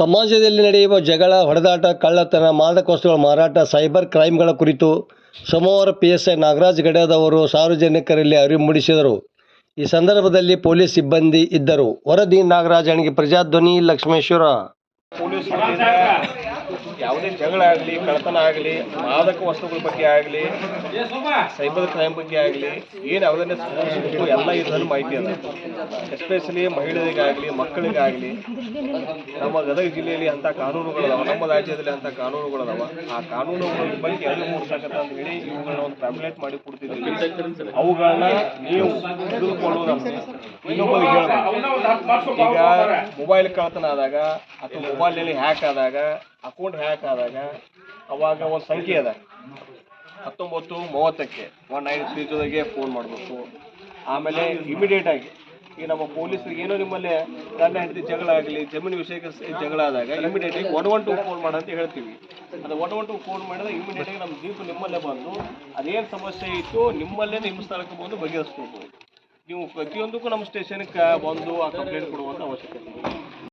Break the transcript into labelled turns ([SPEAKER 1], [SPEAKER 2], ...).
[SPEAKER 1] ಸಮಾಜದಲ್ಲಿ ನಡೆಯುವ ಜಗಳ, ಹೊಡೆದಾಟ, ಕಳ್ಳತನ, ಮಾದಕ ವಸ್ತುಗಳ ಮಾರಾಟ, ಸೈಬರ್ ಕ್ರೈಮ್ಗಳ ಕುರಿತು ಸೋಮವಾರ PSI ನಾಗರಾಜ್ ಗಡ್ಯಾದವರು ಸಾರ್ವಜನಿಕರಲ್ಲಿ ಅರಿವು ಮೂಡಿಸಿದರು. ಈ ಸಂದರ್ಭದಲ್ಲಿ ಪೊಲೀಸ್ ಸಿಬ್ಬಂದಿ ಇದ್ದರು. ವರದಿ ನಾಗರಾಜ್ ಅಣಗಿ, ಪ್ರಜಾಧ್ವನಿ, ಲಕ್ಷ್ಮೇಶ್ವರ.
[SPEAKER 2] ಪೊಲೀಸರಿಂದ ಯಾವುದೇ ಜಗಳ ಆಗಲಿ, ಕಳ್ಳತನ ಆಗಲಿ, ಮಾದಕ ವಸ್ತುಗಳ ಬಗ್ಗೆ ಆಗಲಿ, ಸೈಬರ್ ಕ್ರೈಮ್ ಬಗ್ಗೆ ಆಗಲಿ, ಏನು ಯಾವುದನ್ನೇ ಸಂಬಂಧಿಸಿದ್ದು ಎಲ್ಲ ಇದರಲ್ಲಿ ಮಾಹಿತಿ ಅದ. ಎಸ್ಪೆಷಲಿ ಮಹಿಳೆಯರಿಗಾಗಲಿ, ಮಕ್ಕಳಿಗಾಗಲಿ ನಮ್ಮ ಗದಗ ಜಿಲ್ಲೆಯಲ್ಲಿ ಅಂಥ ಕಾನೂನುಗಳದಾವ, ನಮ್ಮ ರಾಜ್ಯದಲ್ಲಿ ಅಂಥ ಕಾನೂನುಗಳದಾವ. ಆ ಕಾನೂನುಗಳ ಬಗ್ಗೆ ಅರಿವು ಮೂಡಿಸಕತ್ತ ಅಂತ ಹೇಳಿ ಇವುಗಳನ್ನ ಒಂದು ಪ್ಯಾಮ್ಲೆಟ್ ಮಾಡಿ ಕೊಡ್ತಿದ್ದೀವಿ. ಅವುಗಳನ್ನ ನೀವು ತಿಳಿದುಕೊಳ್ಳುವುದನ್ನು ಇನ್ನೊಬ್ಬರಿಗೆ ಹೇಳಬೇಕು. ಈಗ ಮೊಬೈಲ್ ಕಳ್ಳತನ ಆದಾಗ ಅಥವಾ ಮೊಬೈಲ್ನಲ್ಲಿ ಹ್ಯಾಕ್ ಆದಾಗ, ಅಕೌಂಟ್ ಹ್ಯಾಕ್ ಆದಾಗ ಅವಾಗ ಒಂದು ಸಂಖ್ಯೆ ಅದ, 1930ಕ್ಕೆ 1930ಗೆ ಫೋನ್ ಮಾಡಬೇಕು. ಆಮೇಲೆ ಇಮಿಡಿಯೇಟಾಗಿ ಈಗ ನಮ್ಮ ಪೊಲೀಸರಿಗೆ ಏನೋ ನಿಮ್ಮಲ್ಲಿ ಗಂಡ ಹೆಂಡತಿ ಜಗಳ ಆಗಲಿ, ಜಮೀನು ವಿಷಯಕ್ಕೆ ಜಗಳ ಆದಾಗ ಇಮಿಡಿಯೇಟಾಗಿ 112 ಫೋನ್ ಮಾಡಂತ ಹೇಳ್ತೀವಿ. ಅದು 112 ಫೋನ್ ಮಾಡಿದ್ರೆ ಇಮಿಡಿಯೇಟಾಗಿ ನಮ್ಮ ಜೀಪ್ ನಿಮ್ಮಲ್ಲೇ ಬಂದು ಅದೇನು ಸಮಸ್ಯೆ ಇತ್ತು ನಿಮ್ಮಲ್ಲೇ ನಿಮ್ಮ ಸ್ಥಳಕ್ಕೆ ಬಂದು ಬಗೆಹರಿಸ್ಕೊಳ್ಬೋದು. ನೀವು ಪ್ರತಿಯೊಂದಕ್ಕೂ ನಮ್ಮ ಸ್ಟೇಷನ್ಗೆ ಬಂದು ಆ ಕಂಪ್ಲೇಂಟ್ ಕೊಡುವಂಥ ಅವಶ್ಯಕತೆ ಇದೆ.